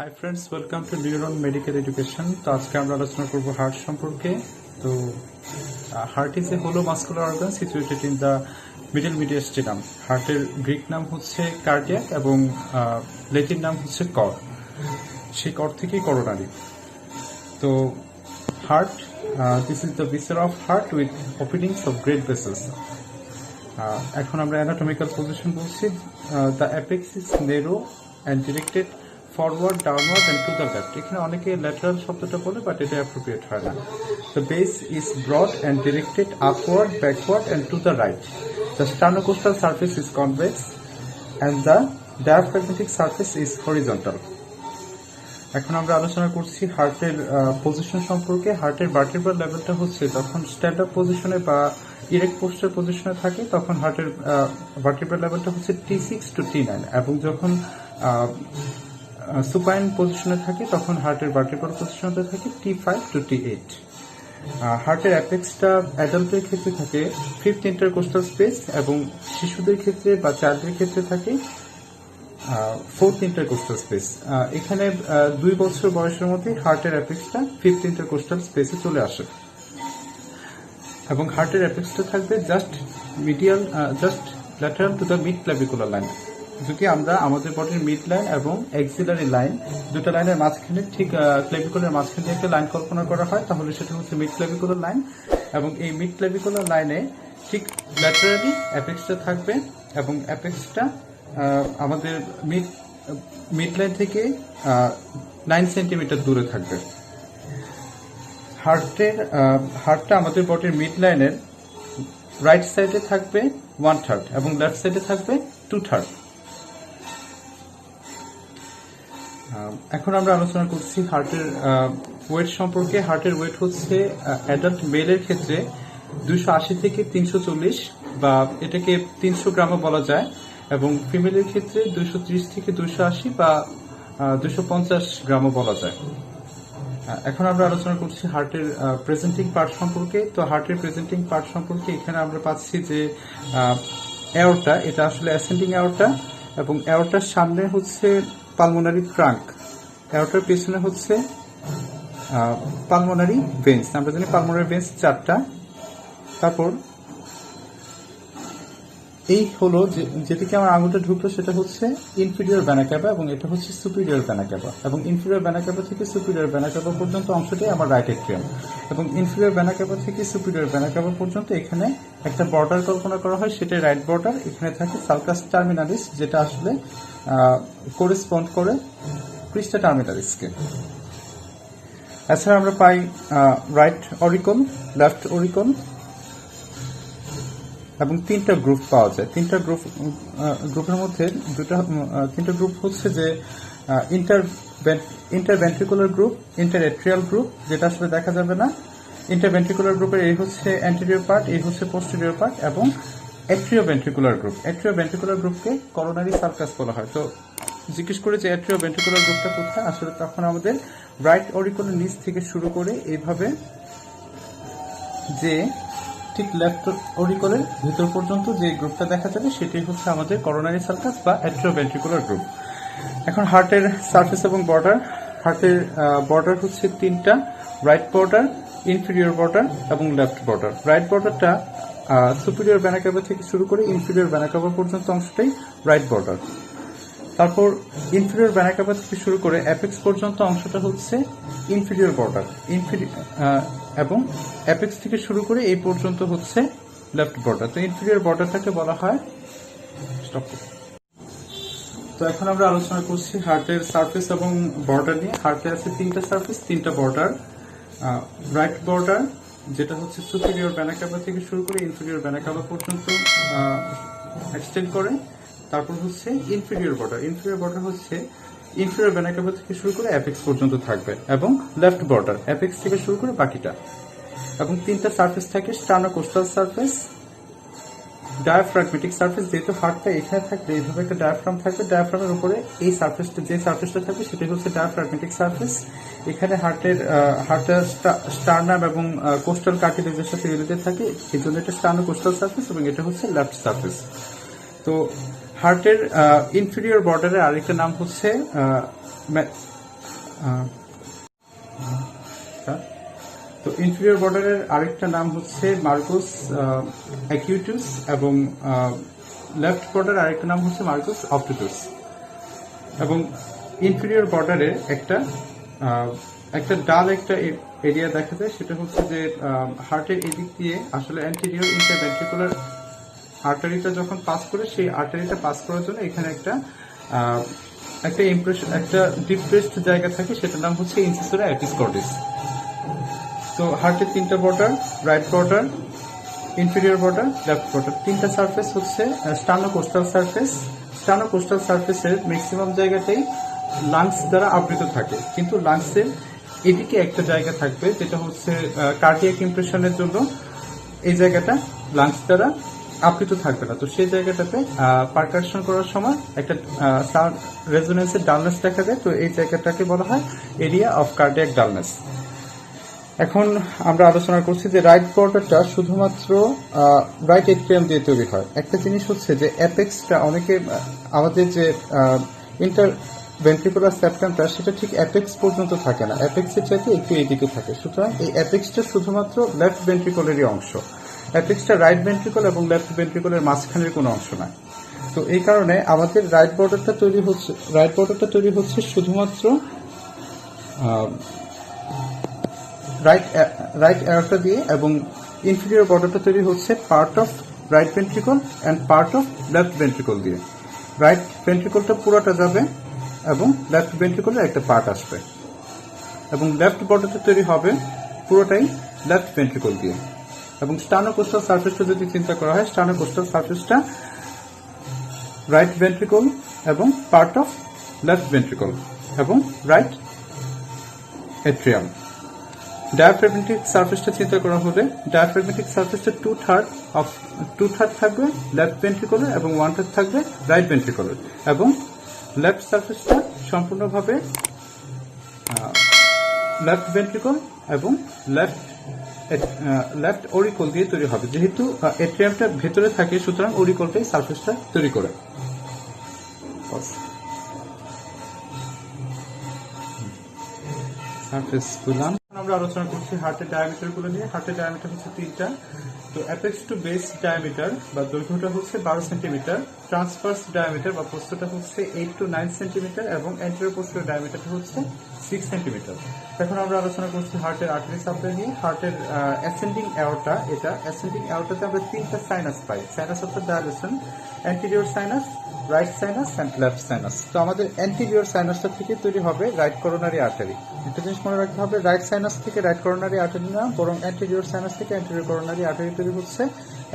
High friends, welcome to neuron medical education. তো আজকে আমরা আলোচনা করব হার্ট সম্পর্কে। তো heart is a hollow muscular organ situated in the middle mediastinum. হার্টের গ্রিক নাম হচ্ছে কার্ডিয়াক এবং ল্যাটিন নাম হচ্ছে কর। সেই কর থেকেই করোনারি। তো heart, this is the viscera of heart with openings of great vessels. এখন আমরা অ্যানাটমিক্যাল পজিশন বলছি। The apex is narrow and directed forward, downward and to the left. এখানে অনেকে ল্যাটারাল শব্দটা বলে, বাট এটা অ্যাপ্রোপ্রিয়েট হয় না। The base is broad and directed upward, backward and to the right. The sternocostal surface is convex and the diaphragmatic surface is horizontal. এখন আমরা আলোচনা করছি হার্টের পজিশন সম্পর্কে। হার্টের ভার্টিব্রাল লেভেলটা হচ্ছে যখন স্ট্যান্ড আপ পজিশনে বা ইরেক্ট পোস্টার পজিশনে থাকে তখন হার্টের ভার্টিব্রাল লেভেলটা হচ্ছে T6 to T9, এবং যখন সুপাইন পজিশনে থাকে তখন হার্টের ভার্টিব্রাল পজিশনটা থাকে T5 to T8। হার্টের অ্যাপেক্সটা অ্যাডাল্টের ক্ষেত্রে থাকে 5th ইন্টারকোস্টাল স্পেস এবং শিশুদের ক্ষেত্রে বা চাইল্ডের ক্ষেত্রে থাকে 4th ইন্টারকোস্টাল স্পেস। এখানে 2 বছর বয়সের মধ্যে হার্টের অ্যাপেক্সটা 5th ইন্টারকোস্টাল স্পেসে চলে আসে এবং হার্টের অ্যাপেক্সটা থাকবে just lateral to the mid clavicular line. যদি আমরা আমাদের বডির মিড লাইন এবং এক্সিলারি লাইন, দুটো লাইনের মাঝখানে ঠিক ক্ল্যাভিকুলার মাঝখানে একটা লাইন কল্পনা করা হয়, তাহলে সেটা হচ্ছে মিড ক্ল্যাভিকুলার লাইন। এবং এই মিড ক্ল্যাভিকুলার লাইনে ঠিক ল্যাটারালি অ্যাপেক্সটা থাকবে এবং অ্যাপেক্সটা আমাদের মিড লাইন থেকে 9 সেন্টিমিটার দূরে থাকবে। হার্টটা আমাদের বডির মিড লাইনের রাইট সাইডে থাকবে 1/3 এবং লেফট সাইডে থাকবে 2/3। এখন আমরা আলোচনা করছি হার্টের ওয়েট সম্পর্কে। হার্টের ওয়েট হচ্ছে অ্যাডাল্ট মেলের ক্ষেত্রে 280 থেকে 340 বা এটাকে 300 গ্রামও বলা যায়, এবং ফিমেলের ক্ষেত্রে 230 থেকে 280 বা 250 গ্রামও বলা যায়। এখন আমরা আলোচনা করছি হার্টের প্রেজেন্টিং পার্ট সম্পর্কে। তো হার্টের প্রেজেন্টিং পার্ট সম্পর্কে এখানে আমরা পাচ্ছি যে অ্যাওর্টা, এটা আসলে অ্যাসেন্ডিং অ্যাওর্টা, এবং অ্যাওর্টার সামনে হচ্ছে পালমোনারি ট্রাঙ্ক, অ্যাওর্টার পেছনে হচ্ছে পালমোনারি ভেন্স। আমরা জানি পালমোনারি ভেন্স 4টা। তারপর এই হলো যেদিকে আমার আঙুলটা ঢুকলো সেটা হচ্ছে ইনফিরিয়র ভেনা ক্যাভা এবং এটা হচ্ছে সুপিরিয়র ভেনা ক্যাভা, এবং ইনফিরিয়র ভেনা ক্যাভা থেকে সুপিরিয়র ভেনা ক্যাভা পর্যন্ত অংশটাই আমার রাইট এট্রিয়াম, এবং ইনফিরিয়র ভেনা ক্যাভা থেকে সুপিরিয়র ভেনা ক্যাভা পর্যন্ত এখানে একটা বর্ডার কল্পনা করা হয়, সেটাই রাইট বর্ডার। এখানে থাকে সালকাস টার্মিনালিস, যেটা আসলে করেসপন্ড করে ক্রিস্টা টার্মিনালিসকে। এছাড়া আমরা পাই রাইট অরিকল, লেফট অরিকল, এবং 3টা গ্রুপ পাওয়া যায়। 3টা গ্রুপের মধ্যে 3টা গ্রুপ হচ্ছে যে ইন্টারভেন্ট্রিকুলার গ্রুপ, ইন্টারএট্রিয়াল গ্রুপ, যেটা আসলে দেখা যাবে না। ইন্টারভেন্ট্রিকুলার গ্রুপের এই হচ্ছে অ্যান্টেরিয়র পার্ট, এই হচ্ছে পোস্টেরিয়র পার্ট, এবং অ্যাট্রিওভেন্ট্রিকুলার গ্রুপ। অ্যাট্রিওভেন্ট্রিকুলার গ্রুপকে করোনারি সার্কাস বলা হয়। তো জিজ্ঞেস করে যে অ্যাট্রিওভেন্ট্রিকুলার গ্রুপটা কোথায়, আসলে তখন আমাদের রাইট অরিকলের নিচ থেকে শুরু করে এইভাবে যে ঠিক লেফট অরিকলের ভিতর পর্যন্ত যে গ্রুপটা দেখা যাবে সেটাই হচ্ছে আমাদের করোনারি সার্কাস বা অ্যাট্রিওভেন্ট্রিকুলার গ্রুপ। এখন হার্টের সার্ফেস এবং বর্ডার। হার্টের বর্ডার হচ্ছে 3টা, রাইট বর্ডার, ইনফিরিয়র বর্ডার এবং লেফট বর্ডার। রাইট বর্ডারটা সুপিরিয়র ভেনা ক্যাভা থেকে শুরু করে ইনফিরিয়র ভেনা ক্যাভা পর্যন্ত অংশটাই রাইট বর্ডার। তারপর ইনফিরিয়র ভেনা ক্যাভা থেকে শুরু করে অ্যাপেক্স পর্যন্ত অংশটা হচ্ছে ইনফিরিয়র বর্ডার, এবং অ্যাপেক্স থেকে শুরু করে এই পর্যন্ত হচ্ছে লেফট বর্ডার। তো ইনফিরিয়র বর্ডারটাকে বলা হয় স্টপ। তো এখন আমরা আলোচনা করছি হার্টের সারফেস এবং বর্ডার নিয়ে। হার্টে আছে 3টা সারফেস, 3টা বর্ডার। রাইট বর্ডার, যেটা হচ্ছে সুপিরিয়র ভেনা ক্যাভা থেকে শুরু করে ইনফিরিয়র ভেনা ক্যাভা পর্যন্ত এক্সটেন্ড করে। তারপর হচ্ছে ইনফিরিয়র বর্ডার। ইনফিরিয়র বর্ডার হচ্ছে ইনফিরিয়র ভেনা ক্যাভা থেকে শুরু করে অ্যাপেক্স পর্যন্ত থাকবে, এবং লেফট বর্ডার অ্যাপেক্স থেকে শুরু করে বাকিটা। এবং 3টা সারফেস থাকে, স্টার্নোকোস্টাল সারফেস, ডায়াফ্রাগমেটিক সারফেস। যেহেতু হার্টটা এখানে থাকবে, এইভাবে একটা ডায়াফ্রাম থাকবে, ডায়াফ্রামের উপরে এই সারফেসটা, যে সারফেসটা থাকবে সেটাই হচ্ছে ডায়াফ্রাগমেটিক সারফেস। এখানে হার্টের স্টার্নাম এবং কোস্টাল কার্টিলেজের সাথে রিলেটেড থাকে, এই জন্য এটা স্টার্নোকোস্টাল সারফেস, এবং এটা হচ্ছে লেফট সারফেস। তো হার্টের ইনফিরিয়র বর্ডারের আরেকটা নাম হচ্ছে আহ, তো ইনফিরিয়র বর্ডারের আরেকটা নাম হচ্ছে মার্কুস অ্যাকিউটাস এবং লেফট বর্ডার আরেকটা নাম হচ্ছে মার্কুস অবটুটাস। এবং ইনফিরিয়র বর্ডারে একটা ডাল একটা এরিয়া দেখা যায়, সেটা হচ্ছে যে হার্টের এদিক দিয়ে আসলে অ্যান্টেরিয়র ইন্টারভেন্ট্রিকুলার আর্টারিটা যখন পাস করে, সেই আর্টারিটা পাস করার জন্য এখানে একটা ইমপ্রেশন, একটা ডিপ্রেসড জায়গা থাকে, সেটার নাম হচ্ছে ইনসিসোরা এপিসকর্ডিস। তো হার্টের তিনটা border, right border, inferior border, left border, তিনটা সারফেস হচ্ছে স্টার্নোকোস্টাল সারফেস। স্টার্নোকোস্টাল সারফেসের ম্যাক্সিমাম জায়গাটাই লাংস দ্বারা আবৃত থাকে, কিন্তু লাংসের এদিকে একটা জায়গা থাকবে যেটা হচ্ছে কার্ডিয়াক ইমপ্রেশনের জন্য এই জায়গাটা লাংস দ্বারা আবৃত থাকবে না। তো সেই জায়গাটাতে পারকাশন করার সময় একটা সাউন্ড রেজোনেন্সের ডালনেস দেখা যায়। তো এই জায়গাটাকে বলা হয় এরিয়া অফ কার্ডিয়াক ডালনেস। এখন আমরা আলোচনা করছি যে রাইট বর্ডারটা শুধুমাত্র রাইট এট্রিয়াম দিয়ে তৈরি হয়। একটা জিনিস হচ্ছে যে অ্যাপেক্সটা অনেকে আমাদের যে ইন্টার ভেন্ট্রিকুলার সেপ্টামটা সেটা ঠিক অ্যাপেক্স পর্যন্ত থাকে না, অ্যাপেক্সের চাইতে একটু এদিকে থাকে। সুতরাং এই অ্যাপেক্সটা শুধুমাত্র লেফট ভেন্ট্রিকলেরই অংশ, অ্যাপেক্সটা রাইট ভেন্ট্রিকল এবং লেফট ভেন্ট্রিকলের মাঝখানের কোনো অংশ নয়। তো এই কারণে আমাদের রাইট বর্ডারটা তৈরি হচ্ছে শুধুমাত্র রাইট এয়ারটা দিয়ে, এবং ইনফিরিয়র বর্ডারটা তৈরি হচ্ছে part of right ventricle and part of left ventricle দিয়ে। রাইট ভেন্ট্রিকলটা পুরোটা যাবে এবং লেফট ভেন্ট্রিকলের একটা পার্ট আসবে, এবং লেফট বর্ডারটা তৈরি হবে পুরোটাই লেফট ভেন্ট্রিকল দিয়ে। এবং স্টার্নোকোস্টাল সারফেসটা যদি চিন্তা করা হয়, স্টার্নোকোস্টাল সারফেসটা রাইট ভেন্ট্রিকল এবং পার্ট অফ লেফট ভেন্ট্রিকল এবং রাইট এট্রিয়াম। ডায়াফ্রাগমেটিক সারফেসটা চিন্তা করা হলে ডায়াফ্রাগমেটিক সারফেসটা টু থার্ড থাকবে লেফট ভেন্ট্রিকলের এবং 1/3 থাকবে রাইট ভেন্ট্রিকলের, এবং লেফট সারফেসটা সম্পূর্ণভাবে লেফট ভেন্ট্রিকল এবং লেফট অরিকল দিয়ে তৈরি হবে। যেহেতু এট্রিয়ামটা ভেতরে থাকে, সুতরাং অরিকলটাই সারফেসটা তৈরি করে। সারফেস গুলাম আমরা আলোচনা করছি হার্টের ডায়ামিটার গুলো নিয়ে। হার্টের ডায়ামিটার হচ্ছে 3টা। তো অ্যাপেক্স টু বেস ডায়ামিটার বা দৈর্ঘ্যটা হচ্ছে 12 সেন্টিমিটার, ট্রান্সভার্স ডায়ামিটার বা প্রস্থটা হচ্ছে 8 to 9 সেন্টিমিটার, এবং অ্যান্টেরিয়র পোস্টেরিয়র ডায়ামিটারটা হচ্ছে 6 সেন্টিমিটার। এখন আমরা আলোচনা করছি হার্টের আর্টারি সাপ্লাই নিয়ে। হার্টের অ্যাসেন্ডিং অ্যাওর্টা, এটা অ্যাসেন্ডিং অ্যাওর্টাতে আমরা 3টা sinus pi. Sinus of the dilation, anterior sinus, right sinus and left sinus. তো আমাদের অ্যান্টেরিয়র সাইনাসটা থেকে তৈরি হবে রাইট করোনারি আর্টারি। একটা জিনিস মনে রাখতে হবে, রাইট সাইনাস থেকে রাইট করোনারি আর্টারি না, বরং অ্যান্টেরিয়র সাইনাস থেকে অ্যান্টেরিয়র করোনারি আর্টারি তৈরি হচ্ছে,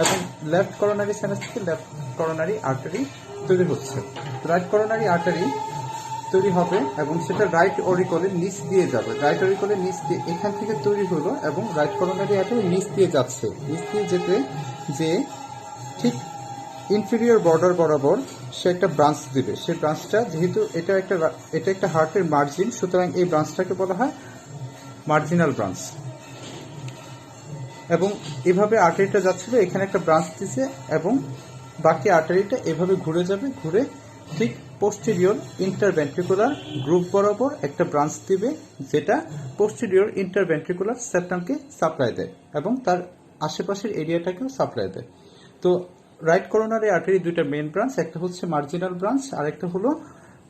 এবং লেফট করোনারি সাইনাস থেকে লেফট করোনারি আর্টারি তৈরি হচ্ছে। রাইট করোনারি আর্টারি তৈরি হবে এবং সেটা রাইট অরিকলের নিচ দিয়ে যাবে। রাইট অরিকলের নিচ দিয়ে এখান থেকে তৈরি হলো এবং রাইট করোনারি আর্টারি নিচ দিয়ে যাচ্ছে। নিচ দিয়ে যেতে যে ঠিক ইনফিরিয়র বর্ডার বরাবর সে একটা ব্রাঞ্চ দিবে। সেই ব্রাঞ্চটা, যেহেতু এটা একটা হার্টের মার্জিন, সুতরাং এই ব্রাঞ্চটাকে বলা হয় মার্জিনাল ব্রাঞ্চ। এবং এভাবে আর্টারিটা যাচ্ছিল, এখানে একটা ব্রাঞ্চ দিছে এবং বাকি আর্টারিটা এভাবে ঘুরে যাবে, ঘুরে ঠিক পোস্টেরিয়র ইন্টারভেন্ট্রিকুলার গ্রুপ বরাবর একটা ব্রাঞ্চ দিবে, যেটা পোস্টেরিয়র ইন্টারভেন্ট্রিকুলার সেপ্টামকে সাপ্লাই দেয় এবং তার আশেপাশের এরিয়াটাকেও সাপ্লাই দেয়। তো রাইট করোনারি আর্টারি দুইটা মেইন ব্রাঞ্চ, একটা হচ্ছে মার্জিনাল ব্রাঞ্চ আর একটা হলো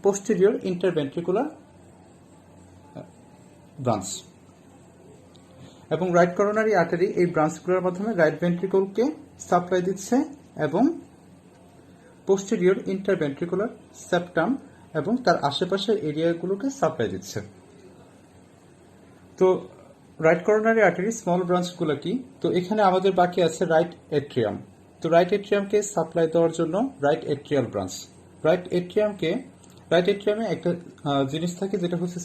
পোস্টেরিয়র ইন্টারভেন্ট্রিকুলার ব্রাঞ্চ। এবং রাইট করোনারি আর্টারি এই ব্রাঞ্চগুলোর মাধ্যমে রাইট ভেন্ট্রিকলকে সাপ্লাই দিচ্ছে এবং পোস্টেরিয়র ইন্টারভেন্ট্রিকুলার সেপ্টাম এবং তার আশেপাশের এরিয়াগুলোকে সাপ্লাই দিচ্ছে। তো রাইট করোনারি আর্টারি স্মল ব্রাঞ্চগুলো কি? তো এখানে আমাদের বাকি আছে রাইট এট্রিয়াম। তো রাইট এট্রিয়ামকে সাপ্লাই দেওয়ার জন্য রাইট এট্রিয়াল ব্রাঞ্চ। রাইট এট্রিয়ামে একটা জিনিস থাকে যেটা হচ্ছে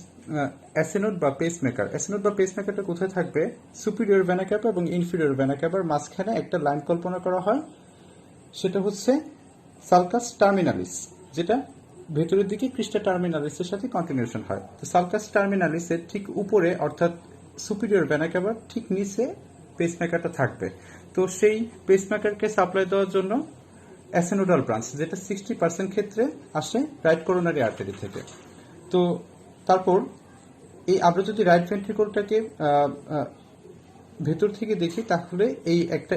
অ্যাসিনোড বা পেসমেকার। অ্যাসিনোড বা পেসমেকারটা কোথায় থাকবে? সুপিরিয়র ভেনা ক্যাভা এবং ইনফিরিয়র ভেনা ক্যাভার মাঝখানে একটা লাইন কল্পনা করা হয়, সেটা হচ্ছে সালকাস টার্মিনালিস, যেটা ভেতরের দিকে ক্রিস্টা টার্মিনালিসের সাথে কন্টিনিউশন হয়। তো সালকাস টার্মিনালিসের ঠিক উপরে, অর্থাৎ সুপিরিয়র ভেনা ক্যাভার ঠিক নিচে পেসমেকারটা থাকবে। তো সেই পেসমেকারকে সাপ্লাই দেওয়ার জন্য অ্যাসিনোডাল ব্রাঞ্চ, যেটা 60% ক্ষেত্রে আসে রাইট করোনারি আর্টারি থেকে। তো তারপর এই আমরা যদি রাইট ভেন্ট্রিকলটাকে ভেতর থেকে দেখি তাহলে এই একটা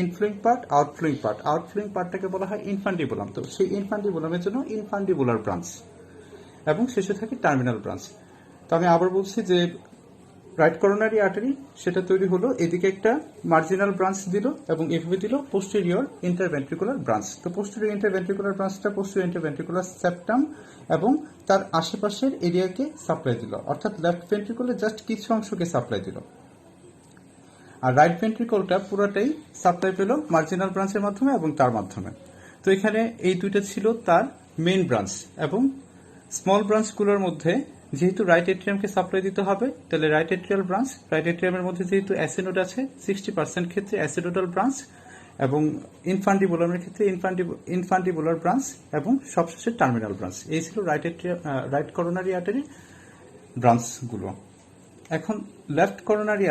ইনফ্লুইং পার্ট, আউটফ্লুইং পার্টটাকে বলা হয় ইনফান্ডিবুলাম। তো সেই ইনফান্ডিবুলামের জন্য ইনফান্ডিবুলার ব্রাঞ্চ এবং শেষে থাকে টার্মিনাল ব্রাঞ্চ। তো আমি আবার বলছি যে রাইট করোনারি আর্টারি সেটা তৈরি হলো, এদিকে একটা মার্জিনাল ব্রাঞ্চ দিল এবং এভাবে দিল পোস্টেরিয়র ইন্টারভেন্ট্রিকুলার ব্রাঞ্চ। তো পোস্টেরিয়র ইন্টারভেন্ট্রিকুলার ব্রাঞ্চটা পোস্টেরিয়র ইন্টারভেন্ট্রিকুলার সেপ্টাম এবং তার আশেপাশের এরিয়াকে সাপ্লাই দিল, অর্থাৎ লেফট ভেন্ট্রিকুলার জাস্ট কিছু অংশকে সাপ্লাই দিল। আর রাইট ভেন্ট্রিকলটা পুরোটাই সাপ্লাই পেল মার্জিনাল ব্রাঞ্চের মাধ্যমে এবং তার মাধ্যমে। তো এখানে এই দুইটা ছিল তার মেইন ব্রাঞ্চ, এবং স্মল ব্রাঞ্চগুলোর মধ্যে যেহেতু রাইট এট্রিয়ামকে সাপ্লাই দিতে হবে, তাহলে রাইট এট্রিয়াল ব্রাঞ্চ, রাইট এট্রিয়ামের মধ্যে যেহেতু অ্যাসিনোড আছে 60% ক্ষেত্রে অ্যাসিডোডাল ব্রাঞ্চ, এবং ইনফান্ডিবুলামের ক্ষেত্রে ইনফান্ডিবুলার ব্রাঞ্চ, এবং সবশেষে টার্মিনাল ব্রাঞ্চ। এই ছিল রাইট করোনারি আর্টারি ব্রাঞ্চগুলো। এখন left coronary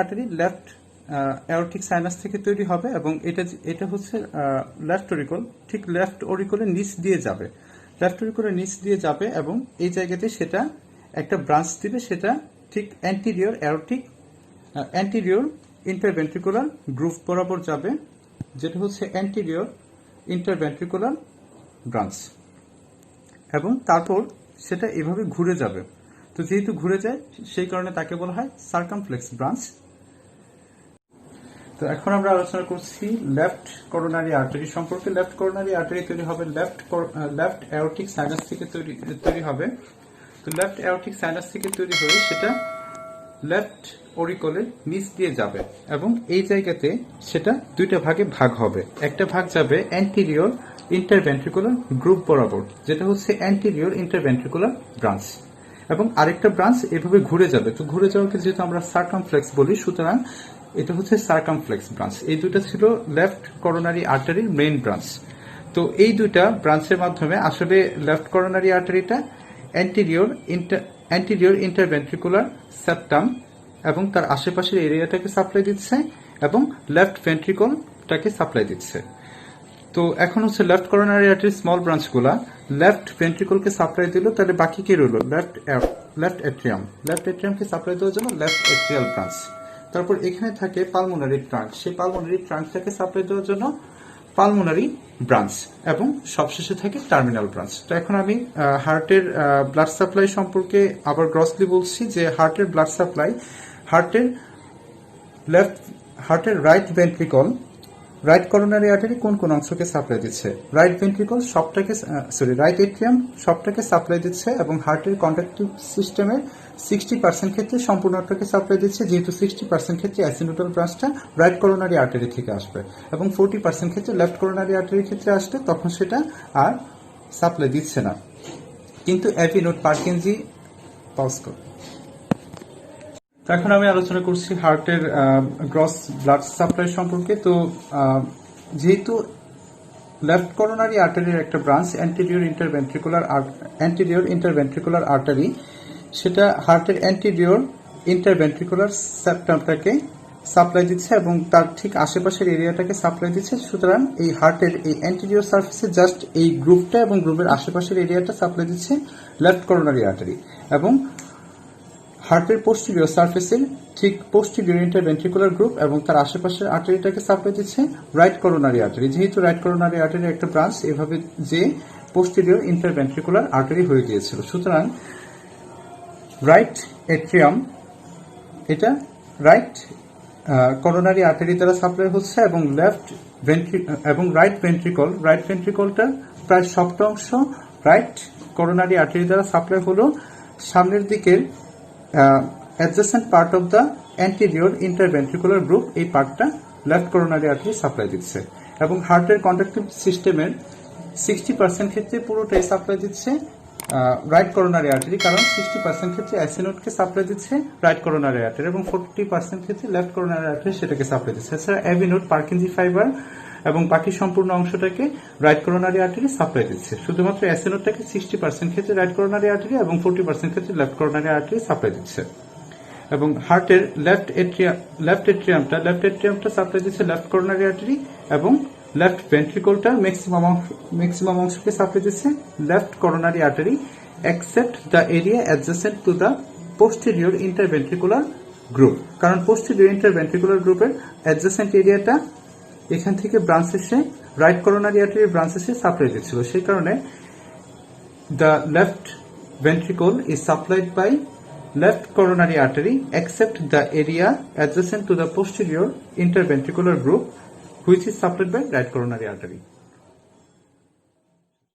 artery left aortic sinus থেকে তৈরি হবে, এবং এটা হচ্ছে লেফট অরিকল, ঠিক লেফট অরিকলের নিচ দিয়ে যাবে, এবং এই জায়গাতে সেটা একটা ব্রাঞ্চ দিবে, সেটা ঠিক অ্যান্টিরিয়র ইন্টারভেন্ট্রিকুলার গ্রুভ বরাবর যাবে, যেটা হচ্ছে অ্যান্টিরিয়র ইন্টারভেন্ট্রিকুলার ব্রাঞ্চ, এবং তারপর সেটা এভাবে ঘুরে যাবে। তো যেহেতু ঘুরে যায় সেই কারণে তাকে বলা হয় সার্কামফ্লেক্স ব্রাঞ্চ। তো এখন আমরা আলোচনা করছি লেফট করোনারি আর্টারি সম্পর্কে। লেফট করোনারি আর্টারি তৈরি হবে লেফট অ্যাওরটিক সাইনাস থেকে তৈরি হবে। তো লেফট অ্যাওরটিক সাইনাস থেকে তৈরি হয়ে সেটা লেফট অরিকলের নিচ দিয়ে যাবে, এবং এই জায়গাতে সেটা দুইটা ভাগে ভাগ হবে। একটা ভাগ যাবে অ্যান্টিরিয়র ইন্টারভেন্ট্রিকুলার গ্রুপ বরাবর, যেটা হচ্ছে অ্যান্টিরিয়র ইন্টারভেন্ট্রিকুলার ব্রাঞ্চ, এবং আরেকটা ব্রাঞ্চ এভাবে ঘুরে যাবে। তো ঘুরে যাওয়াকে যেহেতু আমরা সার্কামফ্লেক্স বলি, সুতরাং এটা হচ্ছে সার্কামফ্লেক্স ব্রাঞ্চ। এই দুটো ছিল লেফট করোনারি আর্টারির মেইন ব্রাঞ্চ। তো এই দুইটা ব্রাঞ্চের মাধ্যমে আসলে লেফট করোনারি আর্টারিটা অ্যান্টিরিয়র ইন্টারভেন্ট্রিকুলার সেপ্টাম এবং তার আশেপাশের এরিয়াটাকে সাপ্লাই দিচ্ছে, এবং লেফট ভেন্ট্রিকলটাকে সাপ্লাই দিচ্ছে। তো এখন হচ্ছে লেফট করোনারি আর্টারি স্মল ব্রাঞ্চগুলা লেফট ভেন্ট্রিকলকে সাপ্লাই দিল, তাহলে বাকি কি রইল? লেফট এট্রিয়ামকে সাপ্লাই দেওয়ার জন্য লেফট এট্রিয়াল ব্রাঞ্চ। তারপর এখানে থাকে পালমোনারি ট্রাঙ্ক, সেই পালমোনারি ট্রাঙ্কটাকে সাপ্লাই দেওয়ার জন্য পালমোনারি ব্রাঞ্চ, এবং সবশেষে থাকে টার্মিনাল ব্রাঞ্চ। তো এখন আমি হার্টের ব্লাড সাপ্লাই সম্পর্কে আবার গ্রসলি বলছি যে হার্টের ব্লাড সাপ্লাই, হার্টের right ventricle, right coronary artery কোন কোন অংশকে সাপ্লাই দিচ্ছে? রাইট ভেন্ট্রিকল রাইট এট্রিয়াম সবটাকে সাপ্লাই দিচ্ছে, এবং হার্টের কন্ডাক্টিভ সিস্টেমের 60% ক্ষেত্রে সম্পূর্ণটাকে সাপ্লাই দিচ্ছে, যেহেতু 60% ক্ষেত্রে অ্যাসিনোডাল ব্রাঞ্চটা রাইট করোনারি আর্টারি থেকে আসবে, এবং 40% ক্ষেত্রে লেফট করোনারি আর্টারির ক্ষেত্রে আসলে তখন সেটা আর সাপ্লাই দিচ্ছে না। কিন্তু অ্যাভিনোড পার্কিনজি পাউস্কো। এখন আমি আলোচনা করছি হার্টের গ্রস ব্লাড সাপ্লাই সম্পর্কে। তো যেহেতু লেফট করোনারি আর্টারির একটা ব্রাঞ্চ অ্যান্টিরিয়র ইন্টারভেন্ট্রিকুলার আর্টারি, সেটা হার্টের অ্যান্টিরিয়র ইন্টারভেন্ট্রিকুলার সেপ্টামটাকে সাপ্লাই দিচ্ছে এবং তার ঠিক আশেপাশের এরিয়াটাকে সাপ্লাই দিচ্ছে। সুতরাং এই হার্টের এই অ্যান্টিরিয়র সার্ফেসে জাস্ট এই গ্রুপটা এবং গ্রুপের আশেপাশের এরিয়াটা সাপ্লাই দিচ্ছে লেফট করোনারি আর্টারি, এবং হার্টের পোস্টেরিয়র সার্ফেসের ঠিক পোস্টেরিয়র ইন্টারভেন্ট্রিকুলার গ্রুপ এবং তার আশেপাশের আর্টারিটাকে সাপ্লাই দিচ্ছে রাইট করোনারি আর্টারি। যেহেতু রাইট করোনারি আর্টারি একটা ব্রাঞ্চ, এভাবে যে পোস্টেরিয়র ইন্টারভেন্ট্রিকুলার আর্টারি হয়ে গিয়েছিল। সুতরাং রাইট এট্রিয়াম এটা রাইট করোনারি আর্টারি দ্বারা সাপ্লাই হচ্ছে, এবং রাইট ভেন্ট্রিকলটা প্রায় সবটা অংশ রাইট করোনারি আর্টারি দ্বারা সাপ্লাই হলো। সামনের দিকের adjacent part of the anterior interventricular group, এই পার্টটা লেফট করোনারি আর্টারি সাপ্লাই দিচ্ছে, এবং হার্টের কন্ডাক্টিভ সিস্টেমের 60% ক্ষেত্রে পুরোটাই সাপ্লাই দিচ্ছে রাইট করোনারি আর্টারি, কারণ 60% ক্ষেত্রে অ্যাসিনোডকে সাপ্লাই দিচ্ছে রাইট করোনারি আর্টারি, এবং 40% ক্ষেত্রে লেফট করোনারি আর্টারি সেটাকে সাপ্লাই দিচ্ছে। এছাড়া অ্যাভিনোড, পার্কিনজি ফাইবার এবং বাকি সম্পূর্ণ অংশটাকে রাইট করোনারি আর্টারি সাপ্লাই দিচ্ছে। শুধুমাত্র অ্যাসিনোডটাকে 60% ক্ষেত্রে রাইট করোনারি আর্টারি এবং 40% ক্ষেত্রে লেফট করোনারি আর্টারি সাপ্লাই দিচ্ছে। এবং হার্টের লেফট এট্রিয়ামটা সাপ্লাই দিচ্ছে লেফট করোনারি আর্টারি, এবং লেফট ভেন্ট্রিকলটা ম্যাক্সিমাম অংশকে সাপ্লাই দিচ্ছে left coronary artery, except the area adjacent to the posterior interventricular group. কারণ posterior interventricular গ্রুপের adjacent এরিয়াটা এখান থেকে ব্রাঞ্চ এসে রাইট করোনারি আর্টারি ব্রাঞ্চ এসে সাপ্লাই দিচ্ছিল, সেই কারণে the left ventricle is supplied by left coronary artery except the area adjacent to the posterior interventricular group which is supplied by right coronary artery.